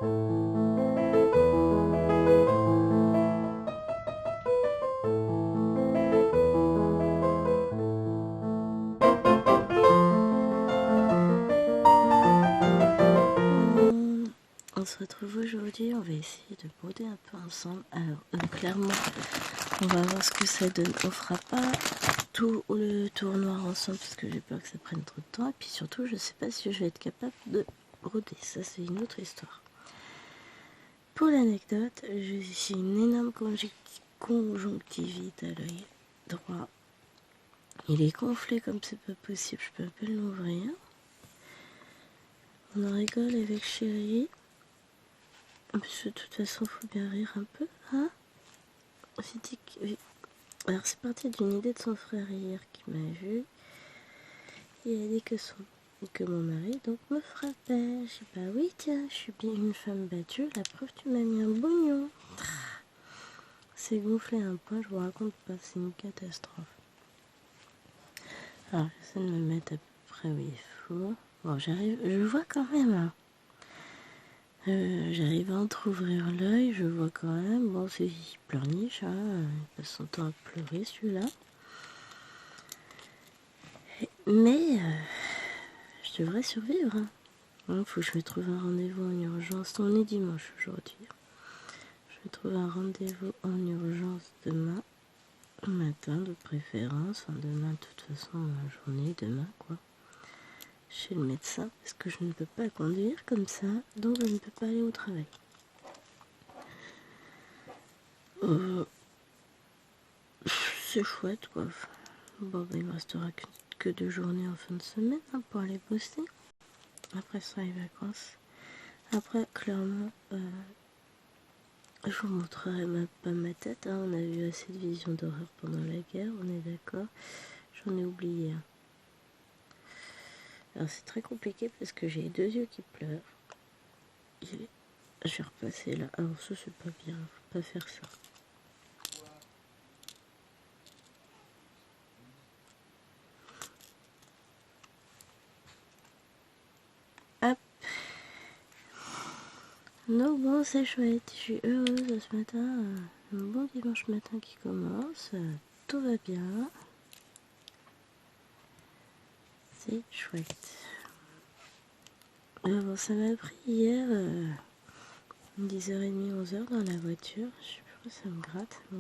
On se retrouve aujourd'hui, on va essayer de broder un peu ensemble. Alors clairement, on va voir ce que ça donne. On fera pas tout le tour noir ensemble parce que j'ai peur que ça prenne trop de temps. Et puis surtout, je sais pas si je vais être capable de broder. Ça, c'est une autre histoire. Pour l'anecdote, j'ai une énorme conjonctivite à l'œil droit. Il est gonflé comme c'est pas possible. Je peux à peine l'ouvrir. On en rigole avec chérie. Parce que de toute façon, faut bien rire un peu, hein. Alors c'est parti d'une idée de son frère hier qui m'a vu. Il a dit que mon mari donc me frappait. J'ai dit bah oui tiens, je suis bien une femme battue. La preuve tu m'as mis un bognon. C'est gonflé à un point, je vous raconte pas, c'est une catastrophe. Alors j'essaie de me mettre à peu près où il faut. Bon j'arrive, je vois quand même. Hein. J'arrive à entrouvrir l'œil, je vois quand même, bon c'est il pleurniche, hein, il passe son temps à pleurer celui-là. Mais je devrais survivre. Hein. Faut que je me trouve un rendez-vous en urgence. On est dimanche aujourd'hui. Je vais trouver un rendez-vous en urgence demain matin de préférence. Enfin demain de toute façon la journée, demain quoi. Chez le médecin parce que je ne peux pas conduire comme ça, donc je ne peux pas aller au travail. C'est chouette quoi. Bon il me restera que 2 journées en fin de semaine hein, pour aller bosser. Après ça les vacances. Après clairement je vous montrerai pas ma tête. Hein. On a vu assez de visions d'horreur pendant la guerre, on est d'accord. J'en ai oublié. Hein. Alors c'est très compliqué parce que j'ai 2 yeux qui pleurent. Je vais repasser là. Alors ça c'est pas bien, faut pas faire ça. Hop. Donc bon c'est chouette, je suis heureuse ce matin. Un bon dimanche matin qui commence. Tout va bien. C'est chouette. Bon ça m'a pris hier 10h30, 11h dans la voiture. Je sais pas pourquoi ça me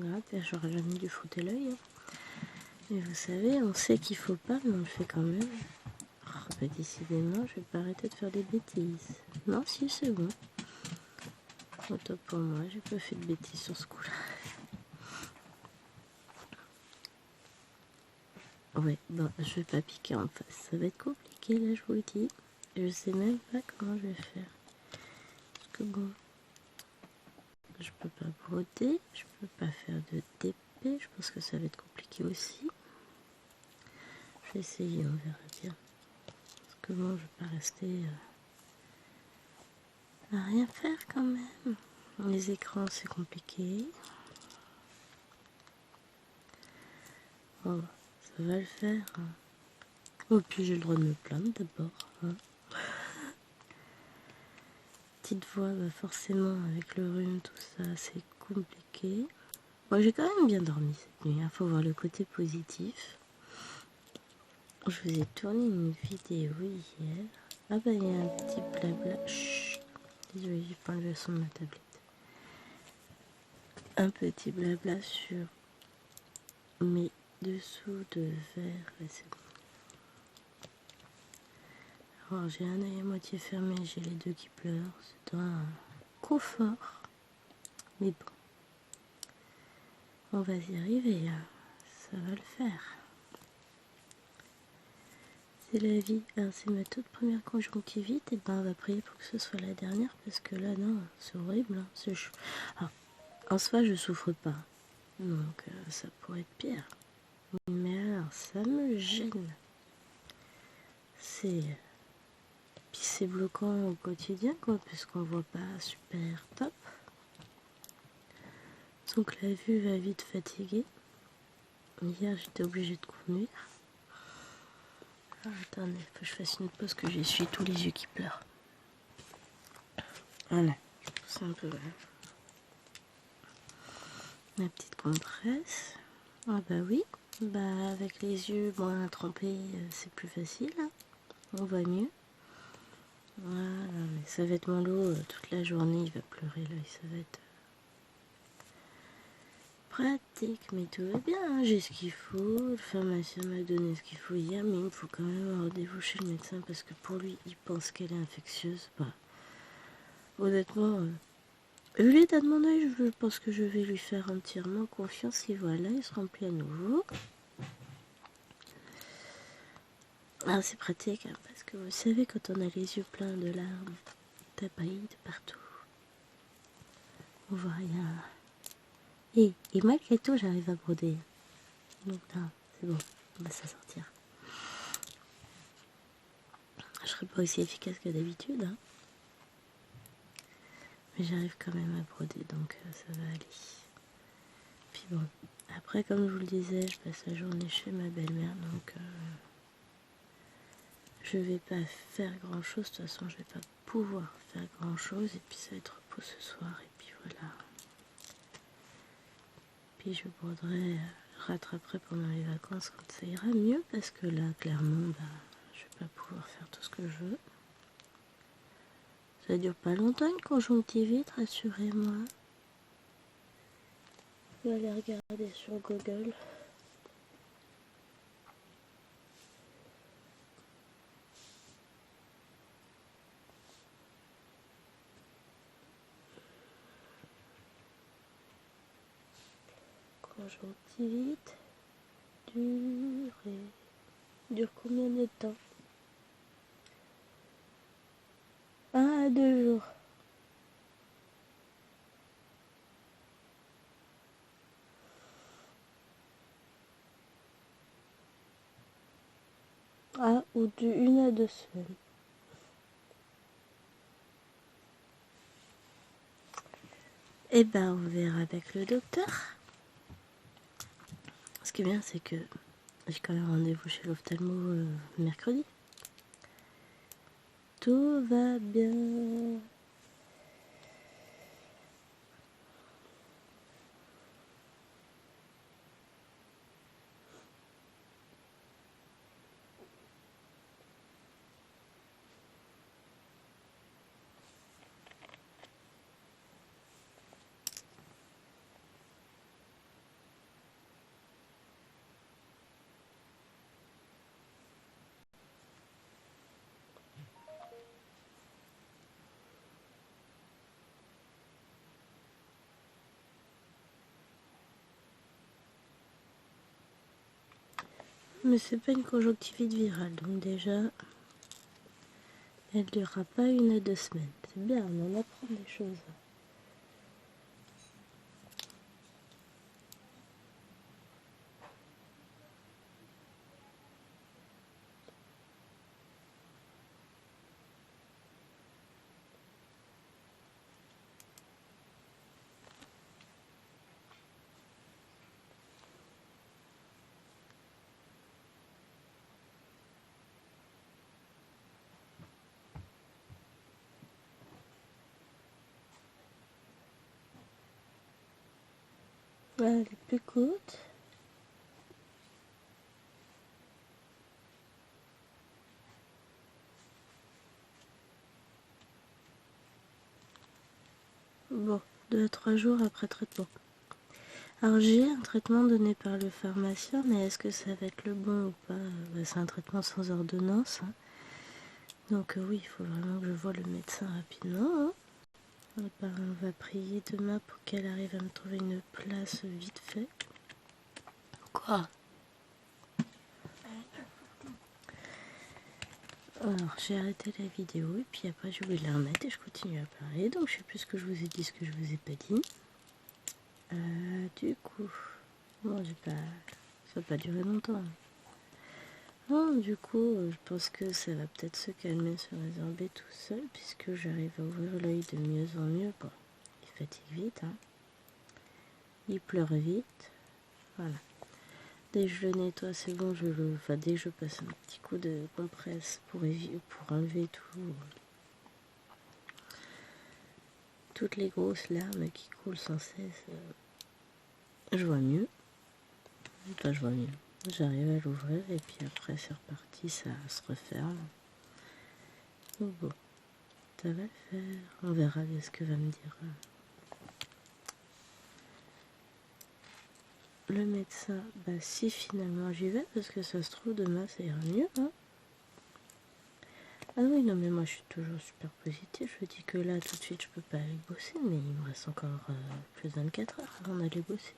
gratte. Et j'aurais jamais dû frotter l'œil. Hein. Mais vous savez, on sait qu'il faut pas, mais on le fait quand même. Oh, bah, décidément, je vais pas arrêter de faire des bêtises. Non, si, c'est bon. Autant pour moi, j'ai pas fait de bêtises sur ce coup-là. Ouais, bon, je vais pas piquer en face. Ça va être compliqué, là, je vous le dis. Je sais même pas comment je vais faire. Parce que bon, je peux pas broder, je peux pas faire de DP. Je pense que ça va être compliqué aussi. Je vais essayer, on verra bien. Parce que bon, je vais pas rester à rien faire quand même. Les écrans, c'est compliqué. Bon, ça va le faire. Hein. Oh, puis j'ai le droit de me plaindre d'abord. Hein. Petite voix, bah forcément, avec le rhume, tout ça, c'est compliqué. Bon, j'ai quand même bien dormi cette nuit. Faut voir le côté positif. Je vous ai tourné une vidéo hier. Ah bah, il y a un petit blabla. Chut. Désolée, j'ai pas enlevé le son de ma tablette. Un petit blabla sur mes dessous de verre. Et c'est bon. Alors, j'ai un œil à moitié fermé, j'ai les 2 qui pleurent. C'est un confort. Mais bon. On va y arriver. Hein. Ça va le faire. C'est la vie. Alors, c'est ma toute première conjonctivite. Et ben, on va prier pour que ce soit la dernière. Parce que là, non, c'est horrible. Hein. C'est alors, en soi, je souffre pas. Donc, ça pourrait être pire. Mais alors, ça me gêne. Puis c'est bloquant au quotidien, quoi, puisqu'on voit pas super top. Donc la vue va vite fatiguer. Hier, j'étais obligée de conduire. Ah, attendez, faut que je fasse une pause que j'essuie tous les yeux qui pleurent. Voilà. c'est un peu la petite compresse. Ah bah oui, bah avec les yeux moins trempés, c'est plus facile, hein. On voit mieux. Voilà, mais ça va être mon lot toute la journée, il va pleurer là, ça va être pratique, mais tout va bien, hein. J'ai ce qu'il faut, le pharmacien m'a donné ce qu'il faut hier, mais il me faut quand même un rendez-vous chez le médecin parce que pour lui, il pense qu'elle est infectieuse. Bah, honnêtement, vu l'état de mon œil, je pense que je vais lui faire entièrement confiance et voilà, il se remplit à nouveau. Ah, c'est pratique, hein, parce que vous savez, quand on a les yeux pleins de larmes, ça brille de partout. On voit rien. Et malgré tout, j'arrive à broder. Donc là, c'est bon, on va s'en sortir. Je serai pas aussi efficace que d'habitude, hein. Mais j'arrive quand même à broder, donc ça va aller. Puis bon, après, comme je vous le disais, je passe la journée chez ma belle-mère, donc je vais pas faire grand-chose. De toute façon, je vais pas pouvoir faire grand-chose. Et puis ça va être repos ce soir, et puis voilà. Puis je broderai, rattraperai pendant les vacances quand ça ira mieux, parce que là, clairement, bah, je vais pas pouvoir faire tout ce que je veux. Ça dure pas longtemps une conjonctivite, rassurez-moi. Je vais aller regarder sur Google. Conjonctivite, durée. Dure combien de temps? 1 à 2 jours. Ah, ou de 1 à 2 semaines. Eh ben, on verra avec le docteur. Ce qui est bien, c'est que j'ai quand même rendez-vous chez l'ophtalmo mercredi. Tout va bien. Mais c'est pas une conjonctivite virale, donc déjà, elle durera pas 1 à 2 semaines. C'est bien, on en apprend des choses. Voilà, les plus courtes. Bon, 2 à 3 jours après traitement. Alors j'ai un traitement donné par le pharmacien, mais est-ce que ça va être le bon ou pas? C'est un traitement sans ordonnance, hein. Donc oui, il faut vraiment que je voie le médecin rapidement, hein. On va prier demain pour qu'elle arrive à me trouver une place vite fait. Quoi? Alors j'ai arrêté la vidéo et puis après j'ai oublié de la remettre et je continue à parler. Donc je sais plus ce que je vous ai dit, ce que je vous ai pas dit. Du coup, bon, ça va pas durer longtemps. Bon, du coup, je pense que ça va peut-être se calmer, se résorber tout seul, puisque j'arrive à ouvrir l'œil de mieux en mieux. Bon, il fatigue vite, hein. Il pleure vite. Voilà. Dès que je le nettoie, c'est bon, dès que je passe un petit coup de compresse pour enlever toutes les grosses larmes qui coulent sans cesse, je vois mieux. Enfin, je vois mieux. J'arrive à l'ouvrir et puis après c'est reparti, ça se referme. Donc bon, ça va le faire. On verra bien ce que va me dire le médecin. Bah si finalement j'y vais, parce que ça se trouve demain ça ira mieux. Hein. Ah oui, non mais moi je suis toujours super positive. Je dis que là tout de suite je peux pas aller bosser, mais il me reste encore plus de 24 heures avant d'aller bosser.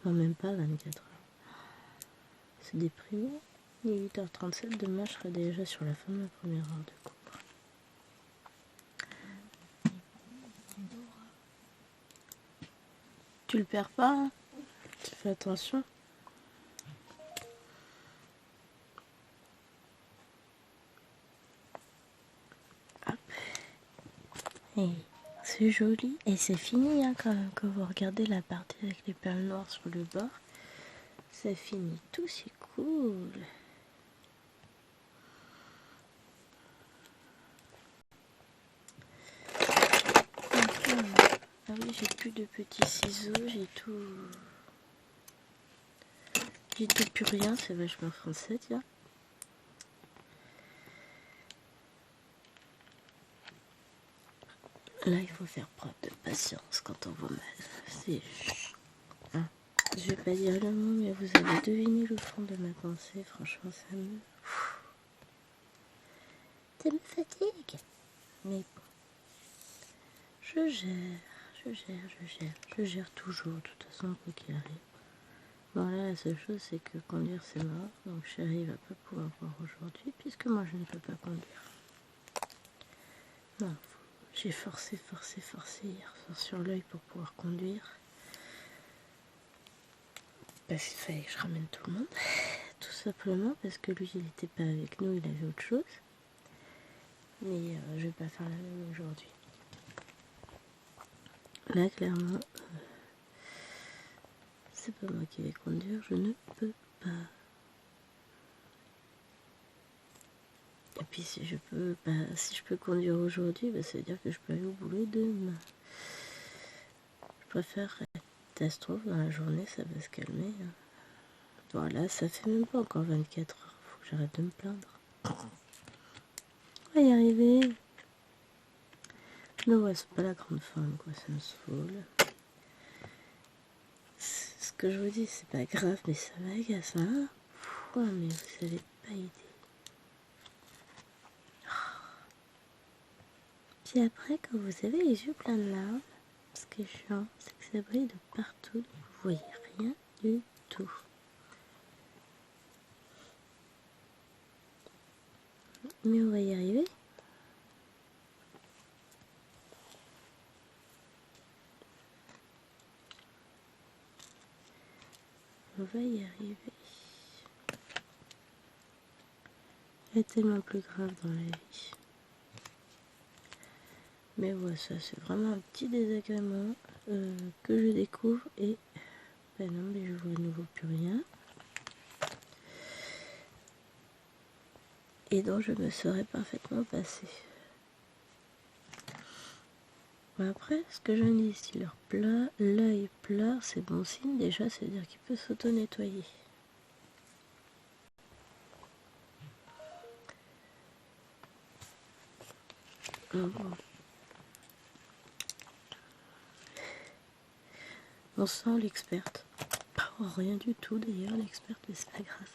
Non, même pas 24 heures. C'est déprimant. Il est 8h37, demain je serai déjà sur la fin de ma première heure de cours. Tu le perds pas, hein? Tu fais attention. Hop. Et c'est joli. Et c'est fini hein, quand vous regardez la partie avec les perles noires sur le bord. Ça finit tout, c'est cool. Ah oui, j'ai plus de petits ciseaux, j'ai tout plus rien, c'est vachement français, tiens. Là, il faut faire preuve de patience quand on voit mal. C'est... Hein. Je vais pas dire le mot, mais vous avez deviné le fond de ma pensée. Franchement, ça me fatigue. Mais bon, je gère toujours, de toute façon, quoi qu'il arrive. Bon, là, la seule chose, c'est que conduire, c'est mort. Donc, chérie va pas pouvoir voir aujourd'hui, puisque moi, je ne peux pas conduire. Non, j'ai forcé hier soir sur l'œil pour pouvoir conduire. Parce qu'il fallait que je ramène tout le monde. Tout simplement parce que lui, il n'était pas avec nous, il avait autre chose. Mais je vais pas faire la même aujourd'hui. Là, clairement, c'est pas moi qui vais conduire, je ne peux pas. Et puis si je peux conduire aujourd'hui, bah, ça veut dire que je peux aller au boulot demain. Je préfère catastrophe dans la journée, ça va se calmer. Hein. Voilà, ça fait même pas encore 24 heures, faut que j'arrête de me plaindre. On va y arriver. Mais ouais, c'est pas la grande forme, quoi, ça me saoule. Ce que je vous dis, c'est pas grave, mais ça m'agace, hein. Ouais, mais vous savez pas aider. Puis après, quand vous avez les yeux pleins de larmes, ce qui est chiant, c'est que ça brille de partout, donc vous voyez rien du tout. Mais on va y arriver. On va y arriver. Il y a tellement plus grave dans la vie. Mais ouais, ça c'est vraiment un petit désagrément que je découvre et ben non, mais je vois à nouveau plus rien. Et dont je me serais parfaitement passée. Bon, après, ce que je dis, si l'œil pleure, c'est bon signe déjà, c'est-à-dire qu'il peut s'auto-nettoyer. Bon. On sent l'experte. Oh, rien du tout d'ailleurs, l'experte, mais c'est pas grave.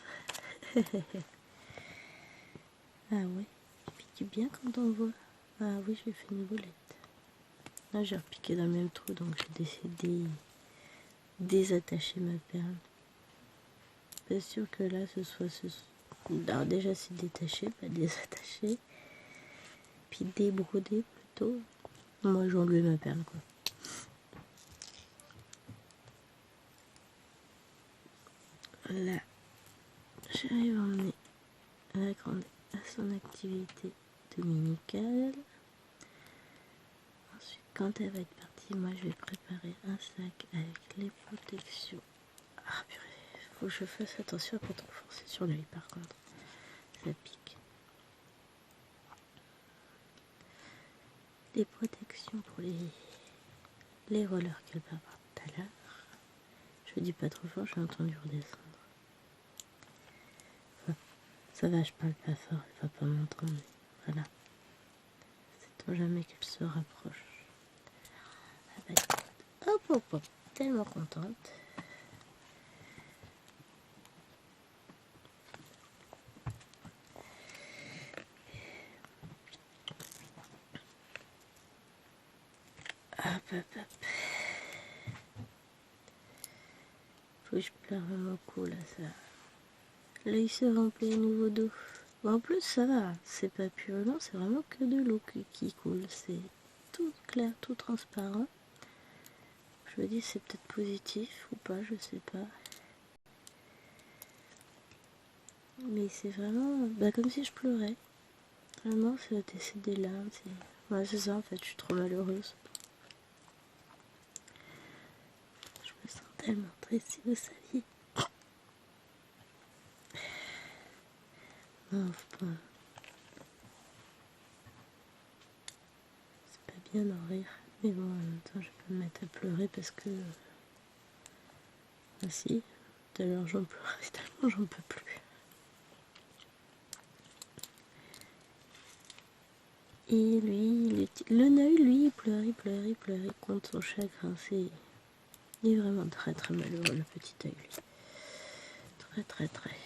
Ah ouais, il pique bien quand on voit. Ah oui, j'ai fait une boulette. Là, j'ai repiqué dans le même trou, donc j'ai décidé de désattacher ma perle. Pas sûr que là, ce soit... Alors déjà, c'est détaché, pas désattaché. Puis débroder plutôt. Moi, j'ai enlevé ma perle, quoi. Là, j'arrive à emmener la grande à son activité dominicale. Ensuite, quand elle va être partie, moi, je vais préparer un sac avec les protections. Ah, purée, faut que je fasse attention à pas trop forcer sur l'œil, par contre. Ça pique. Les protections pour les les rollers qu'elle va voir tout à l'heure. Je dis pas trop fort, j'ai entendu redescendre. Enfin, ça va, je parle pas fort, elle va pas m'entendre. Voilà. Sait-on jamais qu'elle se rapproche. Ah bah, hop, hop, hop, tellement contente. Hop, hop, hop. Faut que je pleure mon cou là, ça. Là, il se remplit à nouveau d'eau. Bon, en plus, ça va, c'est pas purulent, c'est vraiment que de l'eau qui coule. C'est tout clair, tout transparent. Je me dis, c'est peut-être positif ou pas, je sais pas. Mais c'est vraiment comme si je pleurais. Vraiment, c'est des larmes. Ouais, c'est ça, en fait, je suis trop malheureuse. Je me sens tellement triste, si vous saviez. Non, faut pas. C'est pas bien d'en rire. Mais bon, en même temps, je vais pas me mettre à pleurer parce que... Ah si, tout à l'heure j'en pleurais, tellement j'en peux plus. Et lui, le Noël, lui, il pleurait contre son chagrin. Il est vraiment très très malheureux, le petit œil, lui. Très très très.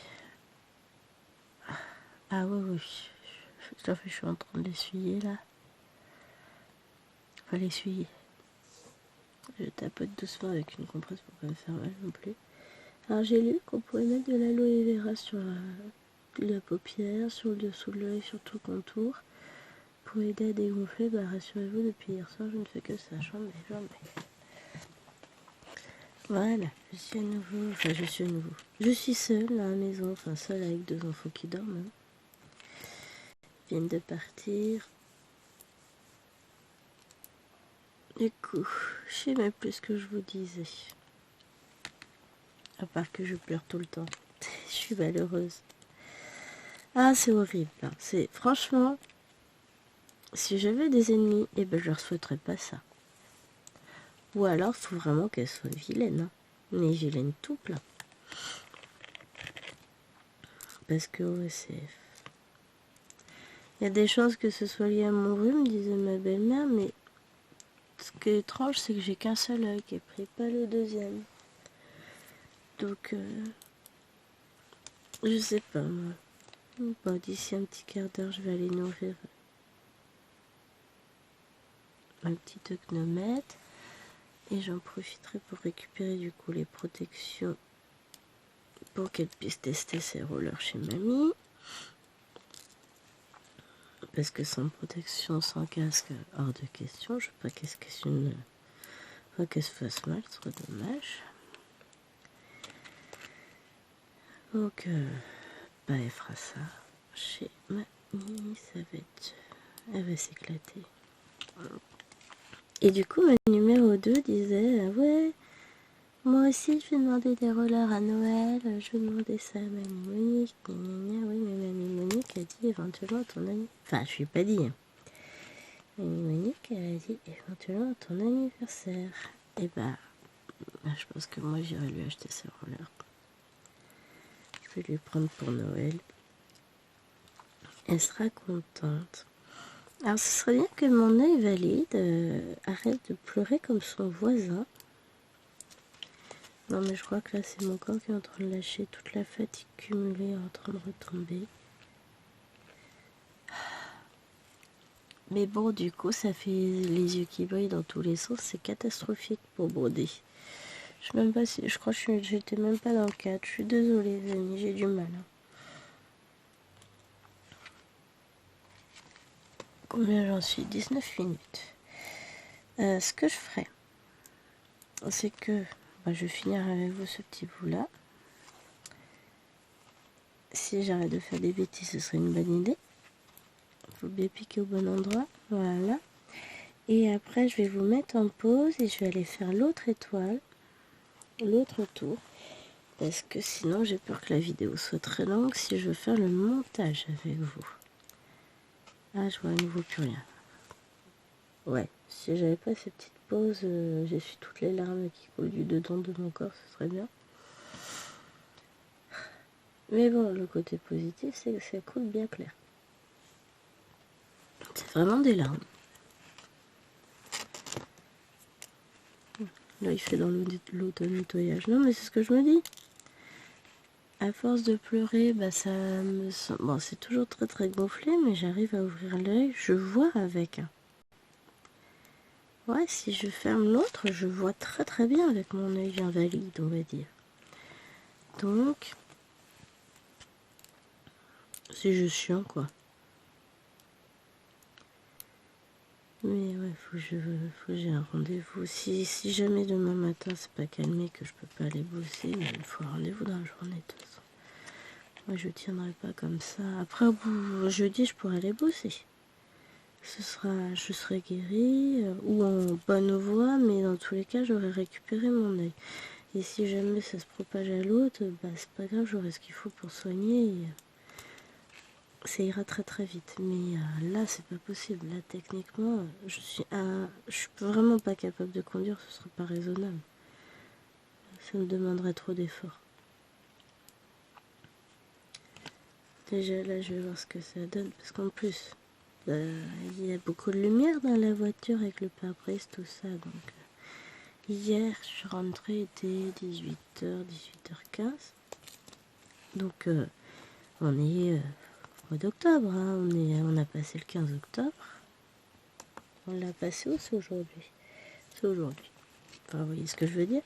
Ah oui, je suis en train de l'essuyer là. Enfin, l'essuyer. Je tapote doucement avec une compresse pour pas me faire mal non plus. Alors j'ai lu qu'on pouvait mettre de l'aloe vera sur la paupière, sur le dessous de l'œil, sur tout le contour. Pour aider à dégonfler, rassurez-vous, depuis hier soir, je ne fais que ça. J'en ai. Voilà, je suis à nouveau. Je suis seule à la maison, enfin seule avec 2 enfants qui dorment. Ils viennent de partir. Du coup, je sais même plus ce que je vous disais. À part que je pleure tout le temps. Je suis malheureuse. Ah, c'est horrible. Hein. Franchement, si j'avais des ennemis, je leur souhaiterais pas ça. Ou alors, faut vraiment qu'elles soient vilaines. Hein. Mais vilaines tout plein. Parce que, ouais, c'est... Il y a des chances que ce soit lié à mon rhume, disait ma belle-mère, mais ce qui est étrange, c'est que j'ai qu'un seul œil qui est pris, pas le deuxième. Donc, je sais pas, moi. Bon, d'ici un petit quart d'heure, je vais aller nourrir ma petite gnomette. Et j'en profiterai pour récupérer du coup les protections pour qu'elle puisse tester ses rollers chez mamie. Parce que sans protection, sans casque, hors de question. Je veux pas qu'elle se fasse mal, ce serait dommage. Donc, elle fera ça chez mamie, elle va s'éclater. Et du coup, ma numéro 2 disait, ouais, moi aussi je vais demander des rollers à Noël, je vais demander ça à mamie Monique, oui, mais mamie Monique a dit éventuellement ton anniversaire. Enfin, je lui ai pas dit. Mamie Monique, elle a dit éventuellement ton anniversaire. Et je pense que moi j'irai lui acheter ses rollers. Je vais lui prendre pour Noël. Elle sera contente. Alors ce serait bien que mon œil valide arrête de pleurer comme son voisin. Non mais je crois que là c'est mon corps qui est en train de lâcher, toute la fatigue cumulée est en train de retomber. Mais bon, du coup ça fait les yeux qui brillent dans tous les sens, c'est catastrophique pour broder. Je crois que j'étais même pas dans le cadre, je suis désolée les amis, j'ai du mal. Combien j'en suis? 19 minutes. Ce que je ferai, c'est que je vais finir avec vous ce petit bout là. Si j'arrête de faire des bêtises, ce serait une bonne idée. Il faut bien piquer au bon endroit. Voilà. Et après, je vais vous mettre en pause et je vais aller faire l'autre étoile, l'autre tour. Parce que sinon, j'ai peur que la vidéo soit très longue si je veux faire le montage avec vous. Ah, je vois à nouveau plus rien. Ouais, Si j'avais pas ces petites pauses, j'essuie toutes les larmes qui coulent du dedans de mon corps, ce serait bien. Mais bon, le côté positif, c'est que ça coule bien clair. C'est vraiment des larmes. Là, il fait dans l'auto-nettoyage. Non, mais c'est ce que je me dis. À force de pleurer, bah ça me sent... Bon, c'est toujours très très gonflé, mais j'arrive à ouvrir l'œil. Je vois avec. Ouais, si je ferme l'autre, je vois très très bien avec mon œil invalide, on va dire. Donc, c'est juste chiant, quoi. Mais ouais, faut que j'ai un rendez-vous. Si jamais demain matin c'est pas calmé, que je peux pas aller bosser, il faut un rendez-vous dans la journée de toute façon. Moi je tiendrai pas comme ça. Après au bout jeudi je pourrai aller bosser. Je serai guérie ou en bonne voie, mais dans tous les cas j'aurai récupéré mon œil. Et si jamais ça se propage à l'autre, bah c'est pas grave, j'aurai ce qu'il faut pour soigner. Ça ira très très vite, mais là c'est pas possible. Là techniquement, je suis vraiment pas capable de conduire, ce serait pas raisonnable. Ça me demanderait trop d'efforts. Déjà là je vais voir ce que ça donne, parce qu'en plus il y a beaucoup de lumière dans la voiture avec le pare-brise, tout ça. Donc hier je suis rentrée, il était 18h, 18h15. Donc on est au mois d'octobre, hein. On a passé le 15 octobre. On l'a passé où? C'est aujourd'hui. C'est aujourd'hui. Enfin, vous voyez ce que je veux dire.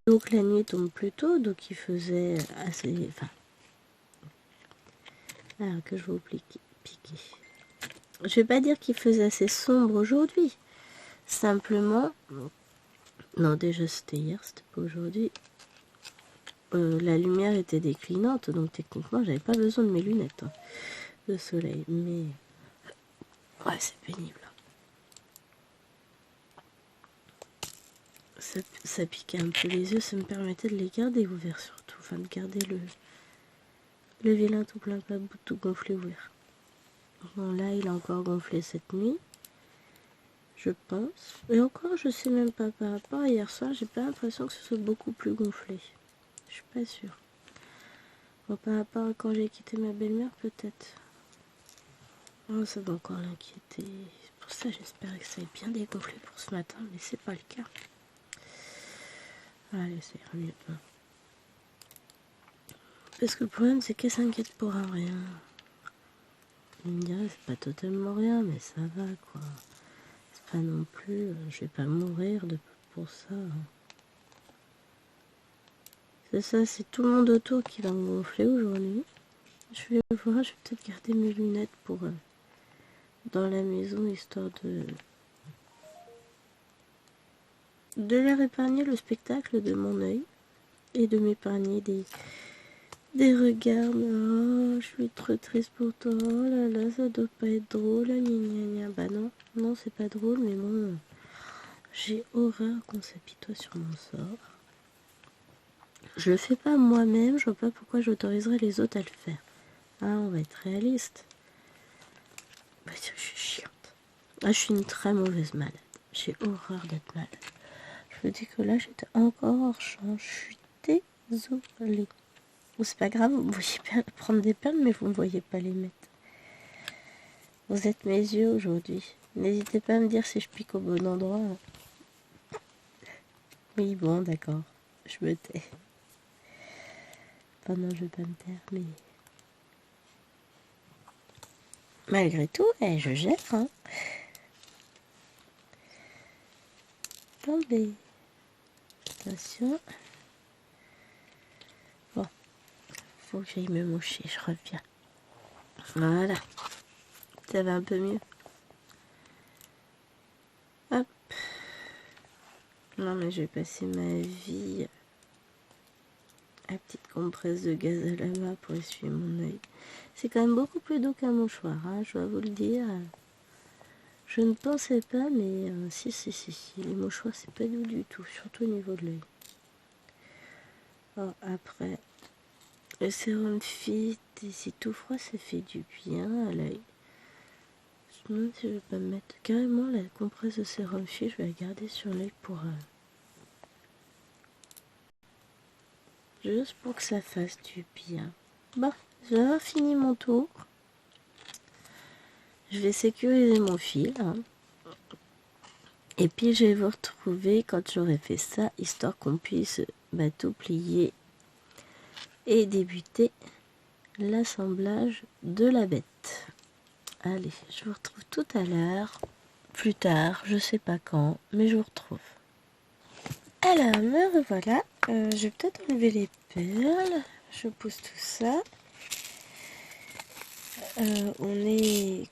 Donc la nuit tombe plus tôt, donc il faisait assez... Enfin... Alors que je vais vous piquer. Je vais pas dire qu'il faisait assez sombre aujourd'hui. Simplement... Non, déjà c'était hier, c'était pas aujourd'hui. La lumière était déclinante, donc techniquement j'avais pas besoin de mes lunettes de soleil. Mais... Ouais, c'est pénible. Ça piquait un peu les yeux, ça me permettait de les garder ouverts surtout. Enfin, de garder le vilain tout plein, pas tout gonflé ouvert. Bon, là, il a encore gonflé cette nuit, je pense. Et encore, je sais même pas par rapport à hier soir, j'ai pas l'impression que ce soit beaucoup plus gonflé. Je suis pas sûre. Bon, par rapport à quand j'ai quitté ma belle-mère, peut-être. Oh, ça va encore l'inquiéter. Pour ça, j'espérais que ça ait bien dégonflé pour ce matin, mais c'est pas le cas. Allez, ça ira mieux demain. Parce que le problème, c'est qu'elle s'inquiète pour un rien. Il me dirait, c'est pas totalement rien, mais ça va, quoi. C'est pas non plus... je vais pas mourir pour ça. C'est ça, c'est tout le monde autour qui va me gonfler aujourd'hui. Je vais voir, je vais peut-être garder mes lunettes pour... dans la maison, histoire de leur épargner le spectacle de mon œil. Et de m'épargner des regards. Oh, je suis trop triste pour toi. Oh là là, ça doit pas être drôle. Gna gna gna. Bah non, non, c'est pas drôle, mais bon... J'ai horreur qu'on s'apitoie sur mon sort. Je le fais pas moi-même, je vois pas pourquoi j'autoriserais les autres à le faire. Ah, on va être réaliste. Bah, je suis chiante. Ah, je suis une très mauvaise malade. J'ai horreur d'être malade. Je me dis que là, j'étais encore hors champ. Je suis désolée. Bon, c'est pas grave, vous me voyez prendre des perles, mais vous ne voyez pas les mettre. Vous êtes mes yeux aujourd'hui. N'hésitez pas à me dire si je pique au bon endroit. Oui, bon, d'accord. Je me tais. Enfin, non, je vais pas me taire, mais... Malgré tout, je gère, hein. Attendez. Attention. Bon, faut que j'aille me moucher, je reviens. Voilà. Ça va un peu mieux. Hop. Non, mais je vais passer ma vie à petite compresse de gaz à la main pour essuyer mon œil. C'est quand même beaucoup plus doux qu'un mouchoir, hein, je dois vous le dire. Je ne pensais pas, mais si. Les mouchoirs, c'est pas doux du tout, surtout au niveau de l'œil. Oh, après, le sérum fit, et c'est tout froid, ça fait du bien à l'œil. me demande si je vais pas me mettre carrément la compresse de sérum fille, je vais la garder sur l'œil pour... juste pour que ça fasse du bien. Bon, je vais avoir fini mon tour. Je vais sécuriser mon fil. Hein. Et puis je vais vous retrouver quand j'aurai fait ça, histoire qu'on puisse tout plier et débuter l'assemblage de la bête. Allez, je vous retrouve tout à l'heure. Plus tard, je sais pas quand, mais je vous retrouve. Alors, me revoilà. Je vais peut-être enlever les perles. Je pousse tout ça. On est...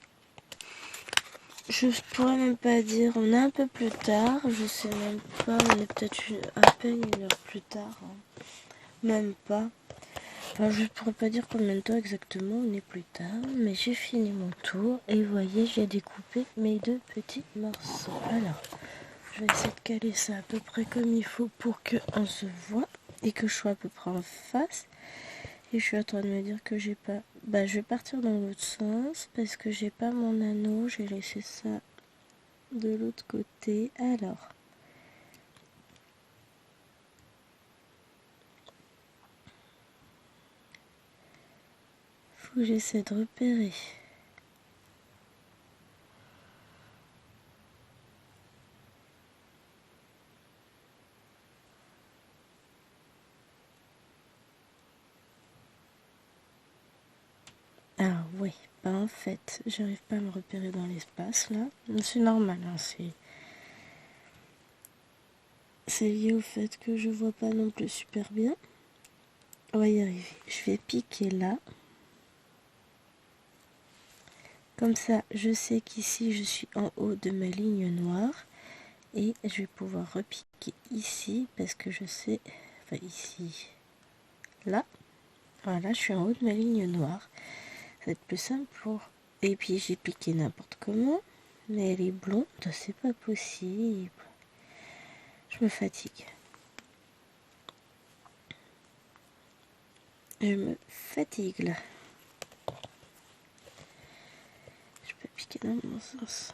Je pourrais même pas dire. On est un peu plus tard. Je sais même pas. On est peut-être à peine une heure plus tard. Hein. Même pas. Enfin, je pourrais pas dire combien de temps exactement on est plus tard. Mais j'ai fini mon tour. Et vous voyez, j'ai découpé mes 2 petits morceaux. Alors, je vais essayer de caler ça à peu près comme il faut pour qu'on se voit. Et que je sois à peu près en face. Et je suis en train de me dire que j'ai pas... je vais partir dans l'autre sens parce que j'ai pas mon anneau. J'ai laissé ça de l'autre côté. Alors. Faut que j'essaie de repérer. Ah oui, en fait, j'arrive pas à me repérer dans l'espace là. C'est normal, hein, c'est lié au fait que je vois pas non plus super bien. On va y arriver. Je vais piquer là. Comme ça, je sais qu'ici, je suis en haut de ma ligne noire. Et je vais pouvoir repiquer ici parce que je sais... Enfin, ici. Là. Voilà, je suis en haut de ma ligne noire. Ça va être plus simple pour... Et puis, j'ai piqué n'importe comment. Mais elle est blonde, c'est pas possible. Je me fatigue. Je me fatigue là. Je peux piquer dans mon sens.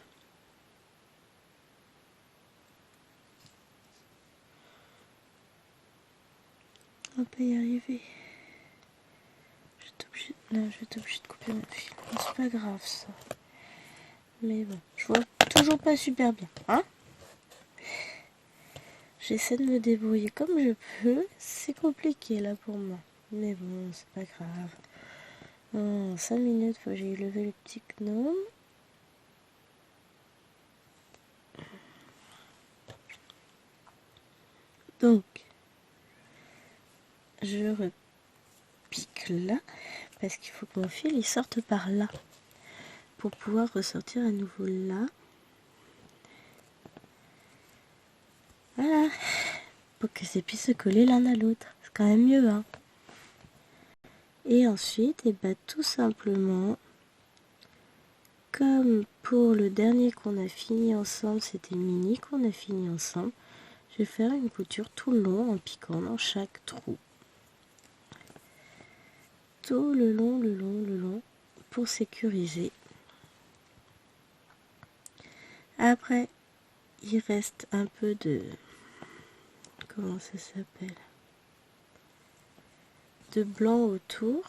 On peut y arriver. Je vais être obligée de couper mon fil. C'est pas grave ça. Mais bon, je vois toujours pas super bien. Hein? J'essaie de me débrouiller comme je peux. C'est compliqué là pour moi. Mais bon, c'est pas grave. En 5 minutes, faut que j'aille lever le petit gnome. Donc, je repique là. Parce qu'il faut que mon fil il sorte par là. Pour pouvoir ressortir à nouveau là. Voilà. Pour que ça puisse se coller l'un à l'autre. C'est quand même mieux, hein. Et ensuite, tout simplement, comme pour le dernier qu'on a fini ensemble, c'était mini qu'on a fini ensemble, je vais faire une couture tout le long en piquant dans chaque trou. Tout le long, pour sécuriser. Après, il reste un peu de... Comment ça s'appelle? De blanc autour.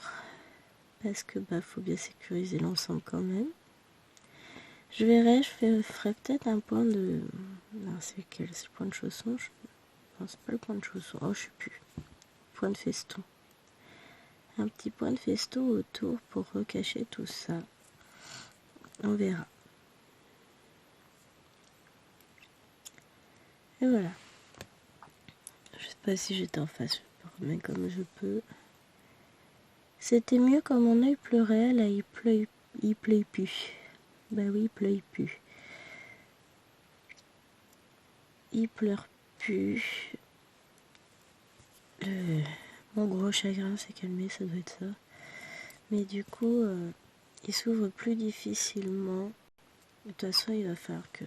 Parce que faut bien sécuriser l'ensemble quand même. Je verrai, je ferai peut-être un point de... Non, c'est lequel? C'est le point de chausson? Non, c'est pas le point de chausson. Oh, je sais plus. Point de feston. Un petit point de feston autour pour recacher tout ça. On verra. Et voilà. Je sais pas si j'étais en face, mais comme je peux. C'était mieux quand mon œil pleurait, là il pleut plus. Bah oui, il pleut plus. Il pleure plus. Mon gros chagrin s'est calmé, ça doit être ça. Mais du coup, il s'ouvre plus difficilement. De toute façon, il va falloir que...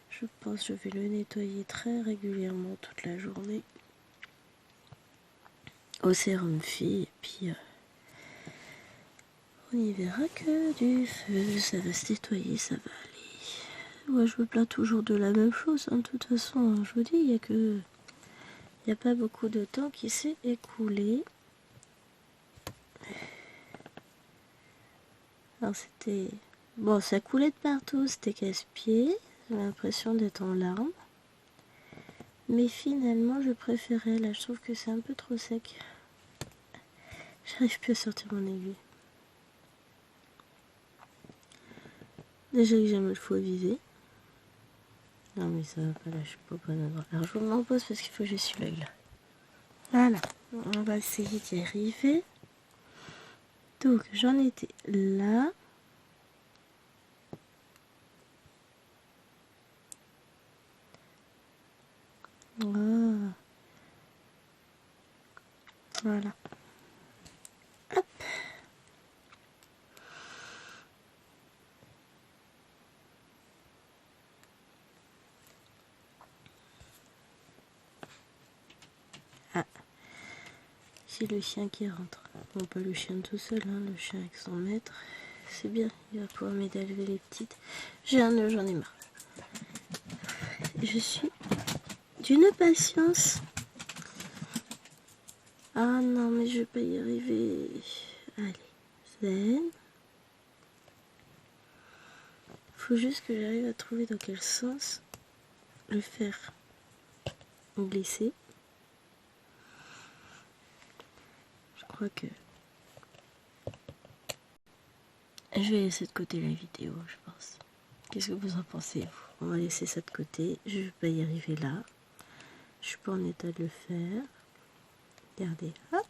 Je pense que je vais le nettoyer très régulièrement toute la journée. Au sérum fille et puis On y verra que du feu, ça va se nettoyer, ça va aller. Ouais, je me plains toujours de la même chose, hein. De toute façon, hein, je vous dis, il n'y a pas beaucoup de temps qui s'est écoulé. Alors c'était... Bon, ça coulait de partout, c'était casse-pied. J'avais l'impression d'être en larmes. Mais finalement, je préférais. Là, je trouve que c'est un peu trop sec. J'arrive plus à sortir mon aiguille. Déjà que j'aime le faux viser. Non mais ça va pas là, je suis pas au bon endroit. Alors je m'en pose parce qu'il faut que je suis l'œil là. Voilà, on va essayer d'y arriver. Donc j'en étais là. Oh. Voilà. Hop. Ah, c'est le chien qui rentre. Bon, pas le chien tout seul, hein, le chien avec son maître. C'est bien, il va pouvoir m'aider à lever les petites. J'ai un nœud, j'en ai marre. Je suis d'une patience. Ah non, mais je vais pas y arriver. Allez, zen. Faut juste que j'arrive à trouver dans quel sens le faire glisser. Je crois que je vais laisser de côté la vidéo, je pense. Qu'est-ce que vous en pensez, vous? On va laisser ça de côté. Je vais pas y arriver là. Je suis pas en état de le faire. Regardez, hop.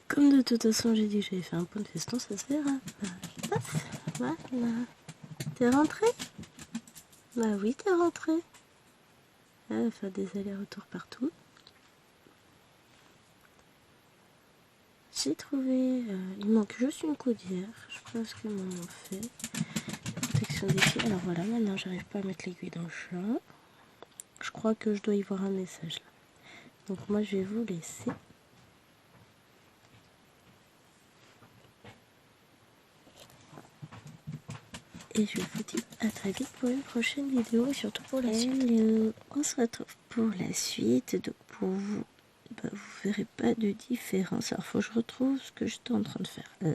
Comme de toute façon j'ai dit que j'avais fait un point de feston, ça se verra. Paf, voilà. T'es rentré? Bah oui, t'es rentré. Elle va faire des allers-retours partout. J'ai trouvé... il manque juste une coudière. Je pense que m'en ont fait. Protection des pieds. Alors voilà, maintenant j'arrive pas à mettre l'aiguille dans le chat. Je crois que je dois y voir un message là. Donc moi je vais vous laisser. Et je vous dis à très vite pour une prochaine vidéo et surtout pour la suite. Hello, on se retrouve pour la suite. Donc pour vous, bah, vous verrez pas de différence. Alors faut que je retrouve ce que j'étais en train de faire là.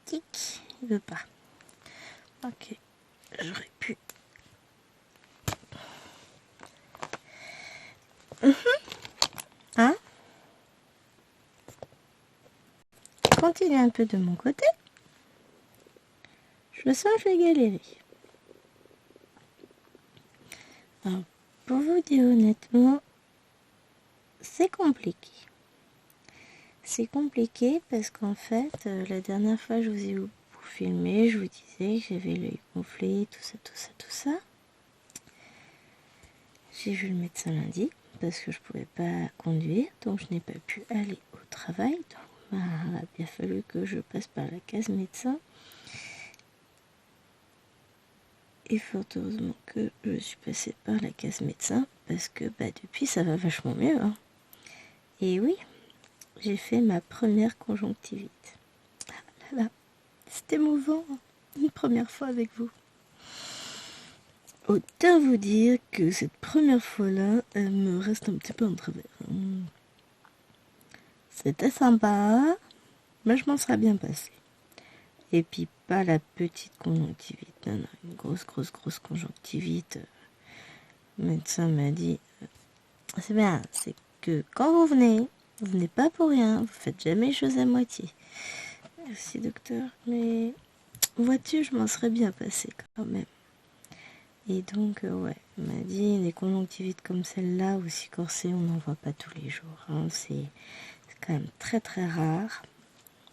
Tic, il veut pas. Ok, j'aurais pu. Hein? Continue un peu de mon côté. Je sens que je vais galérer. Alors, pour vous dire honnêtement, c'est compliqué. C'est compliqué parce qu'en fait, la dernière fois je vous ai filmé, je vous disais que j'avais l'œil gonflé, tout ça, tout ça, tout ça. J'ai vu le médecin lundi parce que je pouvais pas conduire, donc je n'ai pas pu aller au travail. Donc il a bien fallu que je passe par la case médecin. Et fort heureusement que je suis passée par la case médecin parce que bah, depuis ça va vachement mieux. Hein. Et oui, j'ai fait ma première conjonctivite. Ah là là, c'est émouvant, hein, une première fois avec vous. Autant vous dire que cette première fois-là, elle me reste un petit peu en travers. C'était sympa, mais je m'en serais bien passé. Et puis pas la petite conjonctivite, non, non, une grosse conjonctivite. Le médecin m'a dit, c'est bien, c'est que quand vous venez pas pour rien, vous faites jamais les choses à moitié. Merci docteur, mais vois-tu, je m'en serais bien passé quand même. Et donc, ouais, il m'a dit, des conjonctivites comme celle-là, aussi corsées, on n'en voit pas tous les jours. Hein. C'est quand même très très rare.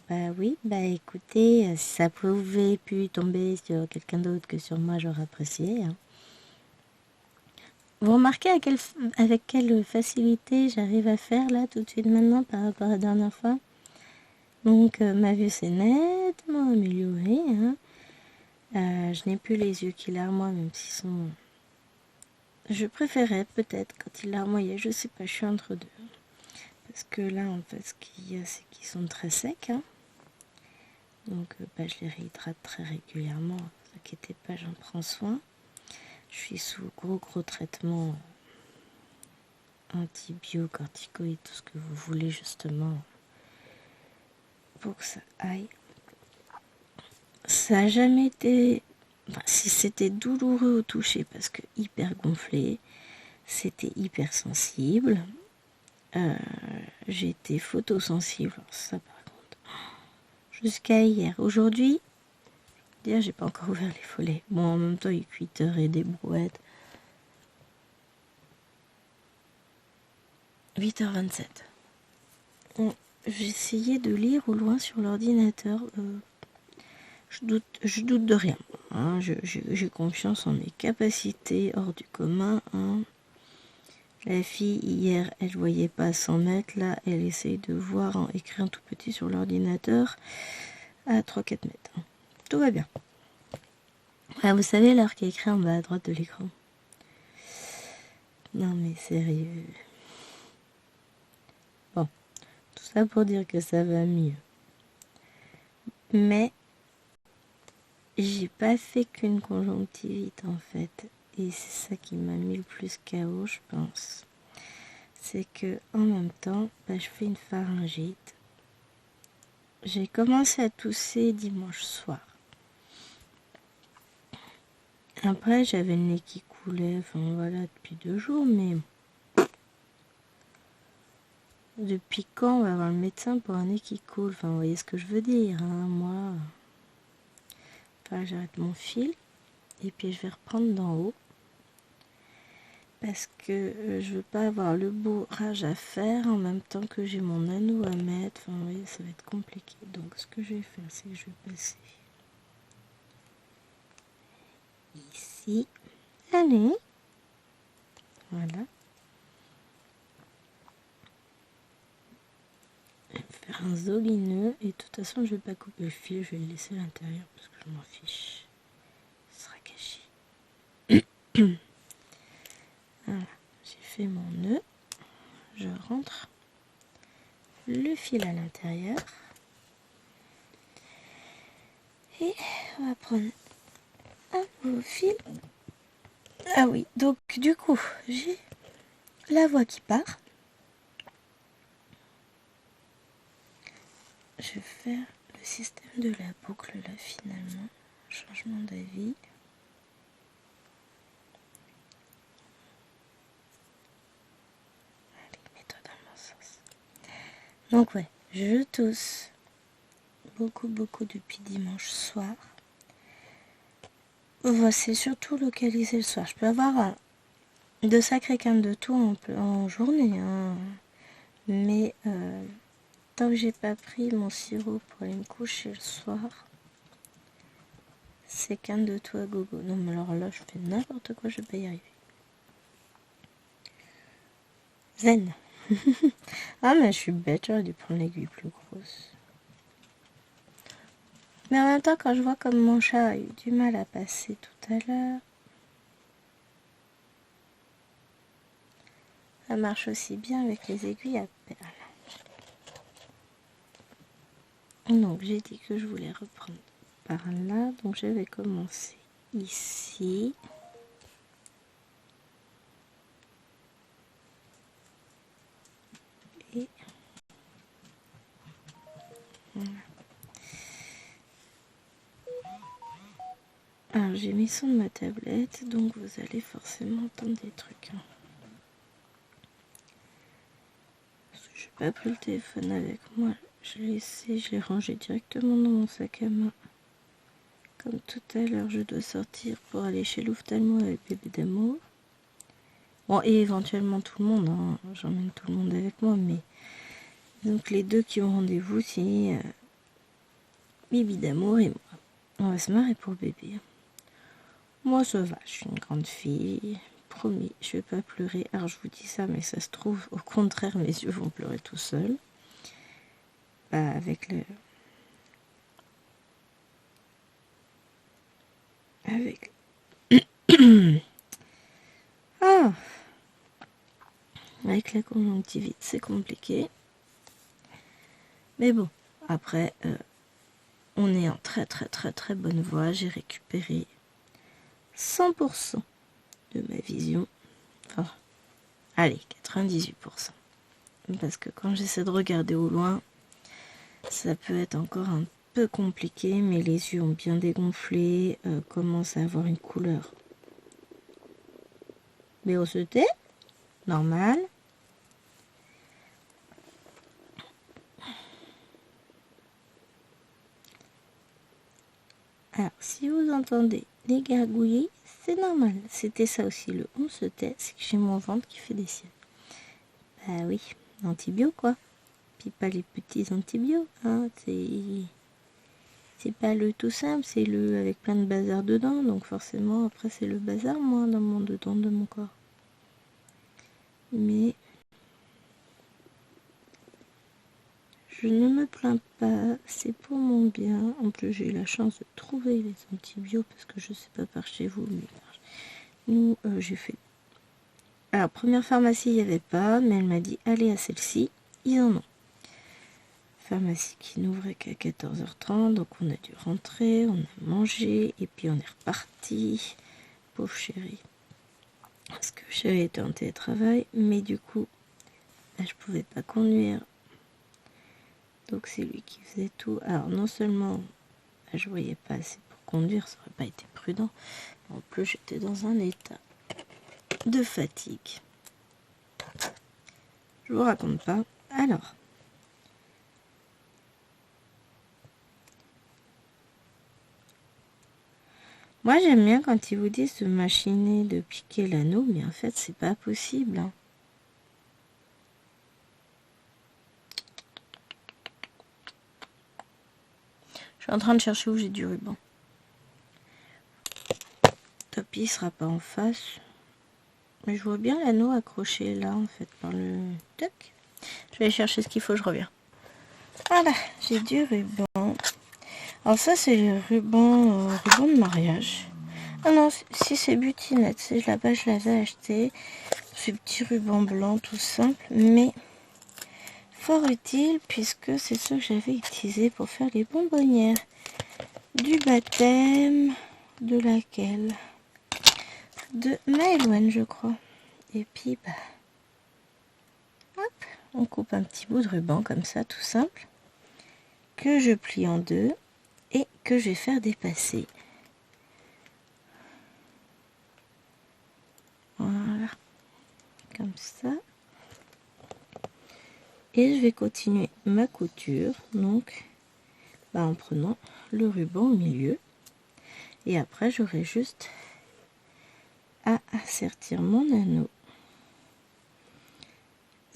Bah oui, bah écoutez, si ça pouvait plus tomber sur quelqu'un d'autre que sur moi, j'aurais apprécié. Hein. Vous remarquez avec quelle facilité j'arrive à faire là tout de suite maintenant par rapport à la dernière fois. Donc ma vue s'est nettement améliorée. Hein. Je n'ai plus les yeux qui larment, même s'ils sont Je préférais peut-être quand il l'a remoyé, je sais pas, je suis entre deux. Parce que là, en fait, ce qu'il y a, c'est qu'ils sont très secs. Hein. Donc, je les réhydrate très régulièrement. Ne vous inquiétez pas, j'en prends soin. Je suis sous gros traitement antibio, corticoïdes, tout ce que vous voulez, justement, pour que ça aille. Ça n'a jamais été... Enfin, si c'était douloureux au toucher, parce que hyper gonflé, c'était hyper sensible. J'ai été photosensible, ça par contre, jusqu'à hier. Aujourd'hui, dire j'ai pas encore ouvert les follets. Bon, en même temps, il est 8h et des brouettes. 8h27. J'ai essayé de lire au loin sur l'ordinateur. Je doute de rien. Hein. J'ai confiance en mes capacités hors du commun. Hein. La fille, hier, elle voyait pas 100 mètres. Là, elle essaye de voir en écrire tout petit sur l'ordinateur à 3-4 mètres. Hein. Tout va bien. Ah, vous savez l'heure qui est écrit en bas à droite de l'écran? Non mais sérieux. Bon, tout ça pour dire que ça va mieux. Mais j'ai pas fait qu'une conjonctivite en fait. Et c'est ça qui m'a mis le plus KO, je pense. C'est que en même temps, je fais une pharyngite. J'ai commencé à tousser dimanche soir. Après, j'avais le nez qui coulait, enfin voilà, depuis 2 jours, mais depuis quand on va voir le médecin pour un nez qui coule? Enfin, vous voyez ce que je veux dire, hein, moi. Enfin, j'arrête mon fil, et puis je vais reprendre d'en haut. Parce que je veux pas avoir le bourrage à faire en même temps que j'ai mon anneau à mettre. Enfin, vous voyez, ça va être compliqué. Donc, ce que je vais faire, c'est que je vais passer ici. Allez. Voilà. Je vais faire un joli nœud. Et de toute façon, je vais pas couper le fil. Je vais le laisser à l'intérieur parce que je m'en fiche. Ce sera caché. Voilà. J'ai fait mon nœud. Je rentre le fil à l'intérieur. Et on va prendre un nouveau fil. Ah oui, donc du coup, j'ai la voix qui part. Je vais faire le système de la boucle là finalement. Changement d'avis. Allez, mets-toi dans mon sens. Donc ouais, je tousse beaucoup depuis dimanche soir. C'est surtout localisé le soir. Je peux avoir de sacrés quintes de toux en journée. Hein. Mais tant que j'ai pas pris mon sirop pour aller me coucher le soir, c'est quintes de toux à gogo. Non mais alors là, je fais n'importe quoi, je vais pas y arriver. Zen. Ah mais je suis bête, j'aurais dû prendre l'aiguille plus grosse. Mais en même temps, quand je vois comme mon chat a eu du mal à passer tout à l'heure, ça marche aussi bien avec les aiguilles à perles. Donc j'ai dit que je voulais reprendre par là, donc je vais commencer ici. Et voilà. Alors j'ai mis son de ma tablette, donc vous allez forcément entendre des trucs. Hein. Parce que j'ai pas pris le téléphone avec moi, je l'ai rangé directement dans mon sac à main. Comme tout à l'heure, je dois sortir pour aller chez l'ophtalmo avec bébé d'amour. Bon, et éventuellement tout le monde, hein. J'emmène tout le monde avec moi, mais donc les deux qui ont rendez-vous, c'est Bibi d'amour et moi. On va se marrer pour bébé. Moi, ça va, je suis une grande fille. Promis, je vais pas pleurer. Alors, je vous dis ça, mais ça se trouve, au contraire, mes yeux vont pleurer tout seuls. Avec le... Avec... Ah, avec la conjonctivite, c'est compliqué. Mais bon, après, on est en très très très très bonne voie. J'ai récupéré 100% de ma vision. Enfin, allez, 98%. Parce que quand j'essaie de regarder au loin, ça peut être encore un peu compliqué, mais les yeux ont bien dégonflé, commencent à avoir une couleur. BOCT, normal. Alors, si vous entendez des gargouillis, c'est normal. C'était ça aussi, le on se tait, c'est que j'ai mon ventre qui fait des siennes. Bah oui, antibio quoi. Puis pas les petits antibio, hein, c'est pas le tout simple, c'est le avec plein de bazar dedans, donc forcément après c'est le bazar moi dans mon dedans de mon corps. Mais je ne me plains pas, c'est pour mon bien. En plus j'ai eu la chance de trouver les antibiotiques parce que je sais pas par chez vous, mais nous j'ai fait. Alors première pharmacie il n'y avait pas, mais elle m'a dit allez à celle-ci, ils en ont. Pharmacie qui n'ouvrait qu'à 14h30, donc on a dû rentrer, on a mangé et puis on est reparti. Pauvre chérie. Parce que chérie était en télétravail, mais du coup, là, je pouvais pas conduire. Donc c'est lui qui faisait tout. Alors non seulement là, je voyais pas assez pour conduire, ça aurait pas été prudent. En plus j'étais dans un état de fatigue. Je vous raconte pas. Alors. Moi j'aime bien quand ils vous disent de machiner, de piquer l'anneau, mais en fait c'est pas possible. Hein. Je suis en train de chercher où j'ai du ruban. Topi sera pas en face. Mais je vois bien l'anneau accroché là en fait par le toc. Je vais aller chercher ce qu'il faut, je reviens. Voilà, j'ai du ruban. Alors ça c'est le ruban de mariage. Ah non, si c'est butinette, c'est là-bas je l'avais acheté. Ce petit ruban blanc tout simple, mais fort utile puisque c'est ce que j'avais utilisé pour faire les bonbonnières du baptême de laquelle de Maëloine je crois. Et puis bah hop, on coupe un petit bout de ruban comme ça tout simple que je plie en deux et que je vais faire dépasser. Voilà, comme ça. Et je vais continuer ma couture donc en prenant le ruban au milieu. Et après j'aurai juste à assertir mon anneau.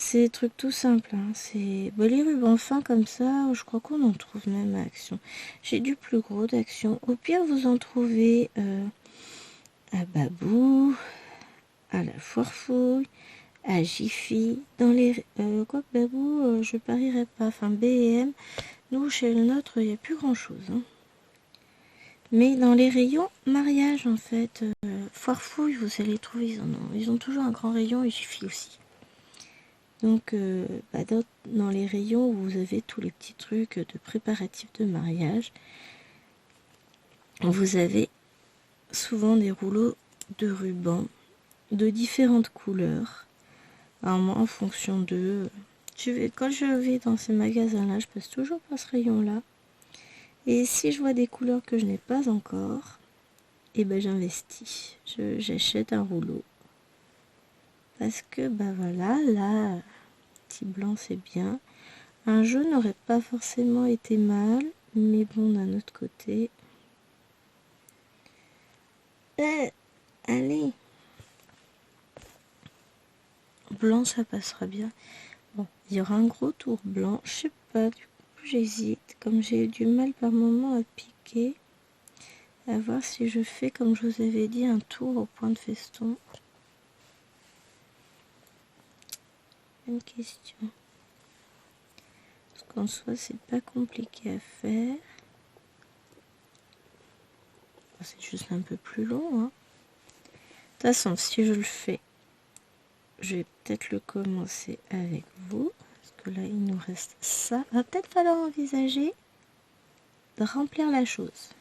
C'est des trucs tout simples. Hein. C'est les rubans fins comme ça, je crois qu'on en trouve même à Action. J'ai du plus gros d'Action. Au pire, vous en trouvez à Babou, à la Foirefouille, à Jiffy. Dans les quoi que Babou, je parierais pas. Enfin B&M, nous chez le nôtre, il n'y a plus grand chose. Hein. Mais dans les rayons mariage en fait, Foirefouille, vous allez trouver, ils ont toujours un grand rayon et Jiffy aussi. Donc dans les rayons où vous avez tous les petits trucs de préparatifs de mariage, vous avez souvent des rouleaux de ruban de différentes couleurs. Alors moi en fonction de... quand je vais dans ces magasins-là, je passe toujours par ce rayon-là. Et si je vois des couleurs que je n'ai pas encore, et j'investis. J'achète un rouleau. Parce que voilà, là... petit blanc c'est bien. Un jaune n'aurait pas forcément été mal, mais bon d'un autre côté. Allez. Blanc ça passera bien. Bon, il y aura un gros tour blanc, je sais pas, du coup j'hésite. Comme j'ai eu du mal par moment à piquer, à voir si je fais comme je vous avais dit un tour au point de feston. Une question. Parce qu'en soi c'est pas compliqué à faire. C'est juste un peu plus long. Hein. De toute façon si je le fais je vais peut-être le commencer avec vous. Parce que là, il nous reste ça. Va peut-être falloir envisager de remplir la chose.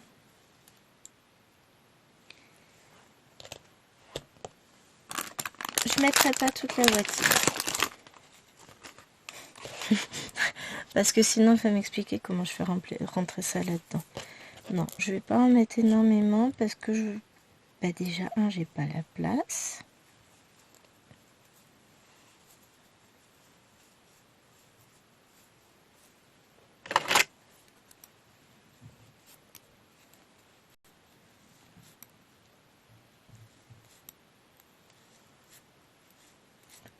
Je mettrai pas toute la voiture. Parce que sinon, il va m'expliquer comment je fais rentrer ça là-dedans. Non, je vais pas en mettre énormément parce que déjà, j'ai pas la place.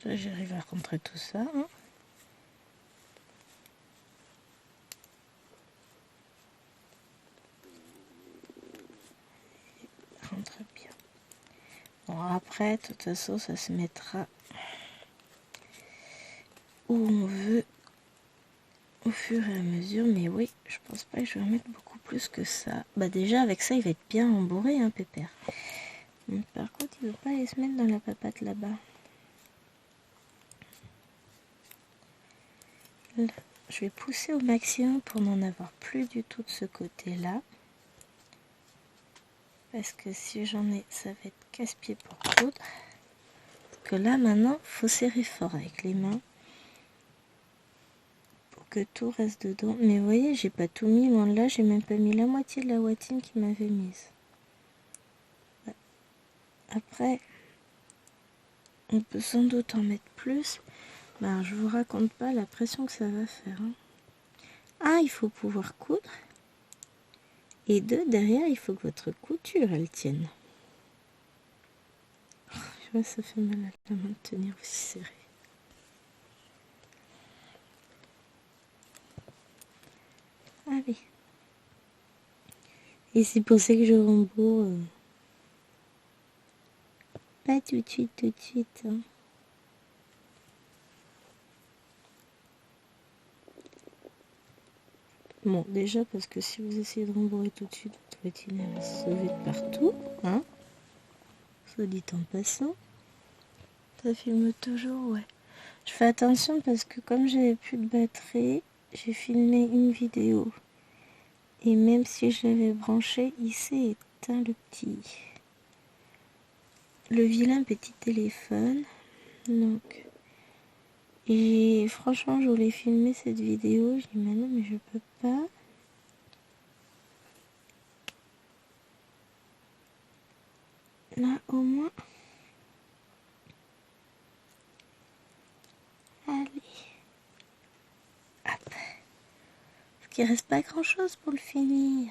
Là, j'arrive à rentrer tout ça. Rentre bien. Bon, après, de toute façon, ça se mettra où on veut au fur et à mesure. Mais oui, je pense pas que je vais en mettre beaucoup plus que ça. Bah déjà, avec ça, il va être bien embourré, Pépère. Mais par contre, il veut pas aller se mettre dans la papate là-bas. Là, je vais pousser au maximum pour n'en avoir plus du tout de ce côté-là. Parce que si j'en ai, ça va être casse-pied pour coudre. Parce que là, maintenant, faut serrer fort avec les mains. Pour que tout reste dedans. Mais vous voyez, j'ai pas tout mis, loin de là. J'ai même pas mis la moitié de la watine qu'il m'avait mise. Après, on peut sans doute en mettre plus. Ben, je vous raconte pas la pression que ça va faire. Ah, il faut pouvoir coudre. Et deux, derrière, il faut que votre couture, elle tienne. Oh, ça fait mal à la main de tenir aussi serré. Allez. Et c'est pour ça que je rembourre. Pas tout de suite. Bon, déjà parce que si vous essayez de rembourrer tout de suite, votre watine va se sauver de partout. Soit dit en passant. Ça filme toujours, ouais. Je fais attention parce que comme j'avais plus de batterie, j'ai filmé une vidéo. Et même si je l'avais branché, il s'est éteint le vilain petit téléphone. Donc, et franchement, je voulais filmer cette vidéo. Je dis, mais non, mais je peux pas. Là, au moins. Allez. Hop. Parce qu'il reste pas grand chose pour le finir.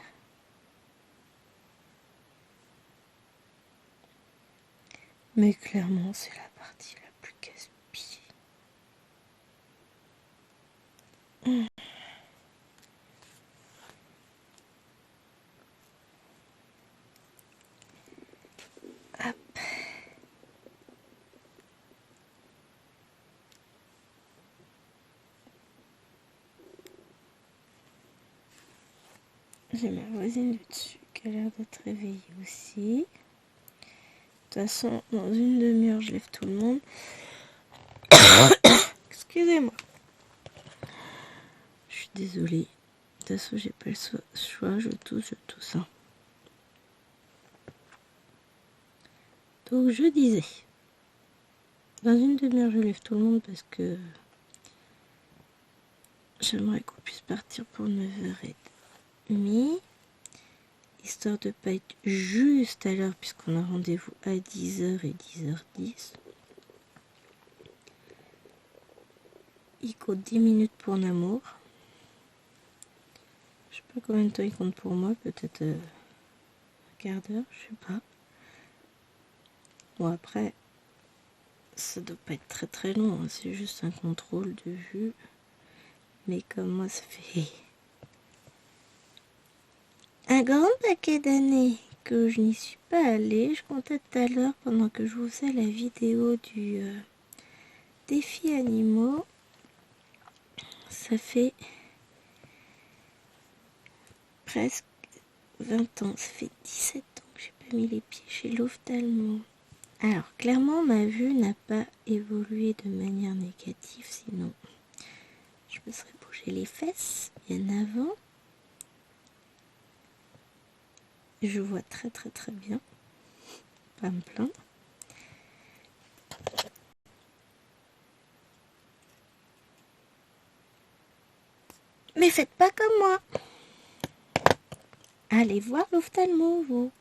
Mais clairement, c'est la partie la plus casse-pied. Hop. J'ai ma voisine du dessus qui a l'air d'être réveillée aussi. De toute façon, dans une demi-heure, je lève tout le monde. Excusez-moi. Je suis désolée. De toute façon, j'ai pas le choix. Je tousse. Donc, je disais. Dans une demi-heure, je lève tout le monde parce que j'aimerais qu'on puisse partir pour 9h30. Histoire de pas être juste à l'heure puisqu'on a rendez-vous à 10h et 10h10. Il compte 10 minutes pour Namour. Je sais pas combien de temps il compte pour moi, peut-être un quart d'heure, je sais pas. Bon après, ça doit pas être très très long, c'est juste un contrôle de vue. Mais comme moi ça fait un grand paquet d'années que je n'y suis pas allée, je comptais tout à l'heure pendant que je vous faisais la vidéo du défi animaux. Ça fait presque 20 ans, ça fait 17 ans que j'ai pas mis les pieds chez l'ophtalmo. Alors, clairement, ma vue n'a pas évolué de manière négative, sinon je me serais bougé les fesses bien avant. Je vois très très très bien, pas me plaindre. Mais faites pas comme moi. Allez voir l'ophtalmo, vous.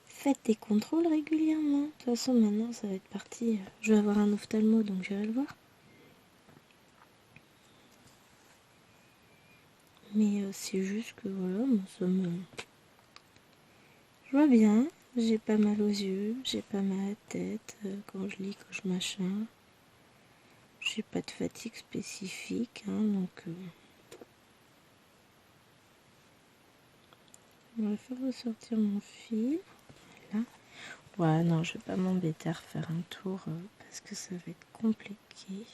Faites des contrôles régulièrement. De toute façon, maintenant, ça va être parti. Je vais avoir un ophtalmo, donc j'irai le voir. Mais c'est juste que voilà, moi, ça me... Je vois bien, j'ai pas mal aux yeux, j'ai pas mal à la tête quand je lis, quand je machin. J'ai pas de fatigue spécifique, hein, donc... On va faire ressortir mon fil. Voilà. Ouais, non, je vais pas m'embêter à refaire un tour parce que ça va être compliqué.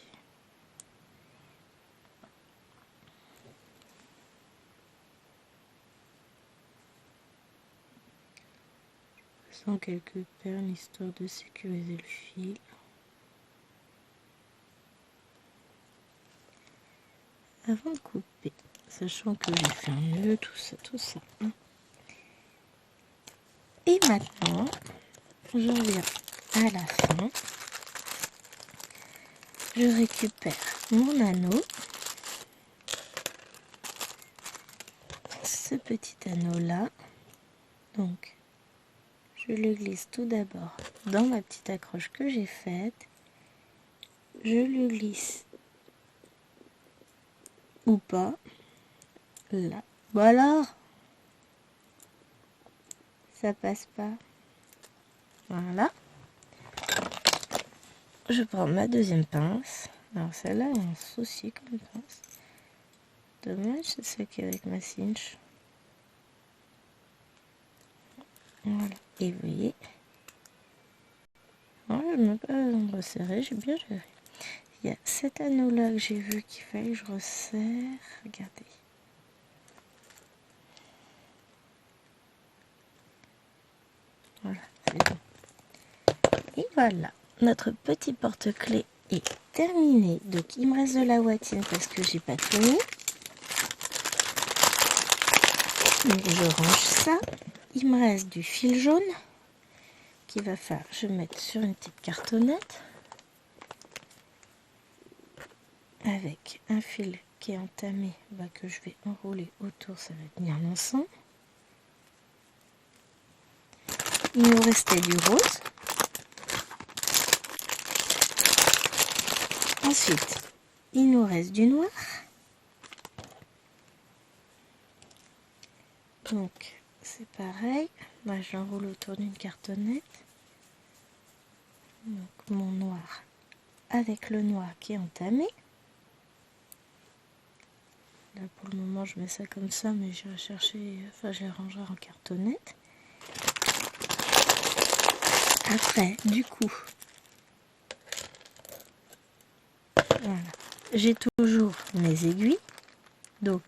Je sens quelques perles histoire de sécuriser le fil. Avant de couper, sachant que j'ai fait un nœud, tout ça. Hein. Et maintenant, je reviens à la fin. Je récupère mon anneau. Ce petit anneau là. Donc, je le glisse tout d'abord dans ma petite accroche que j'ai faite. Je le glisse ou pas. Là. Bon alors, ça passe pas. Voilà. Je prends ma deuxième pince. Alors celle-là est un souci comme pince. Dommage, c'est ça qui est avec ma cinch. Voilà. Et vous voyez. Voilà, je n'ai même pas besoin de resserrer, j'ai bien géré. Il y a cet anneau-là que j'ai vu qu'il fallait que je resserre. Regardez. Voilà, c'est bon. Et voilà, notre petit porte-clés est terminé. Donc il me reste de la watine parce que j'ai pas tout mis. Donc je range ça. Il me reste du fil jaune qu'il va falloir que je mette sur une petite cartonnette avec un fil qui est entamé que je vais enrouler autour, ça va tenir l'ensemble. Il nous restait du rose. Ensuite, il nous reste du noir. Donc, c'est pareil. Moi, j'enroule autour d'une cartonnette. Donc, mon noir avec le noir qui est entamé. Là, pour le moment, je mets ça comme ça, mais j'irai chercher, enfin, je les rangerai en cartonnette. Après, du coup, voilà, j'ai toujours mes aiguilles. Donc,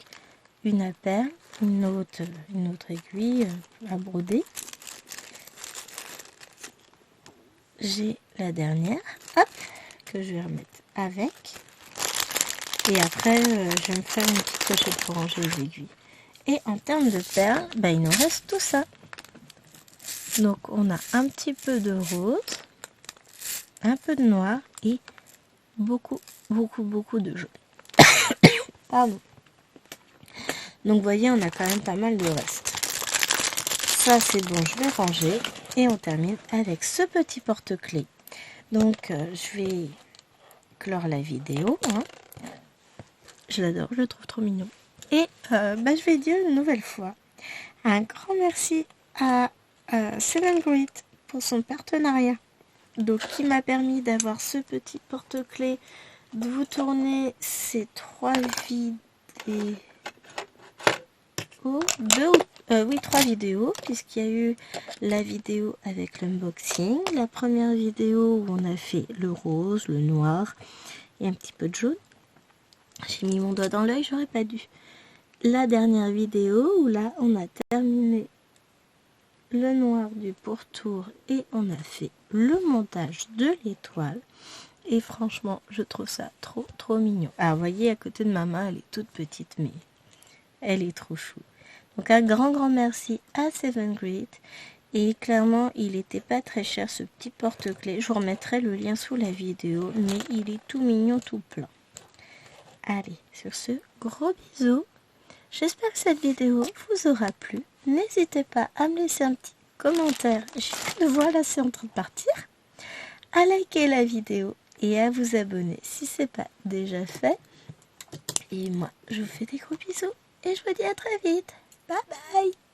une à perles, une autre aiguille à broder. J'ai la dernière, hop, que je vais remettre avec. Et après, je vais me faire une petite pochette pour ranger les aiguilles. Et en termes de perles, il nous reste tout ça. Donc, on a un petit peu de rose, un peu de noir et beaucoup de jaune. Pardon. Donc, vous voyez, on a quand même pas mal de reste. Ça, c'est bon, je vais ranger. Et on termine avec ce petit porte-clés. Donc, je vais clore la vidéo. Hein. Je l'adore, je le trouve trop mignon. Et je vais dire une nouvelle fois un grand merci à Seven Grit pour son partenariat. Donc, qui m'a permis d'avoir ce petit porte-clés, de vous tourner ces 3 vidéos. 3 vidéos, puisqu'il y a eu la vidéo avec l'unboxing, la première vidéo où on a fait le rose, le noir et un petit peu de jaune. J'ai mis mon doigt dans l'œil, j'aurais pas dû. La dernière vidéo où là on a terminé le noir du pourtour et on a fait le montage de l'étoile. Et franchement, je trouve ça trop mignon. Alors, vous voyez, à côté de ma main, elle est toute petite, mais elle est trop chou. Donc, un grand merci à Seven Grit. Et clairement, il n'était pas très cher, ce petit porte-clés. Je vous remettrai le lien sous la vidéo, mais il est tout mignon, tout plein. Allez, sur ce, gros bisous. J'espère que cette vidéo vous aura plu. N'hésitez pas à me laisser un petit commentaire. Je vois là, c'est en train de partir. À liker la vidéo et à vous abonner si ce n'est pas déjà fait. Et moi, je vous fais des gros bisous et je vous dis à très vite. Bye bye.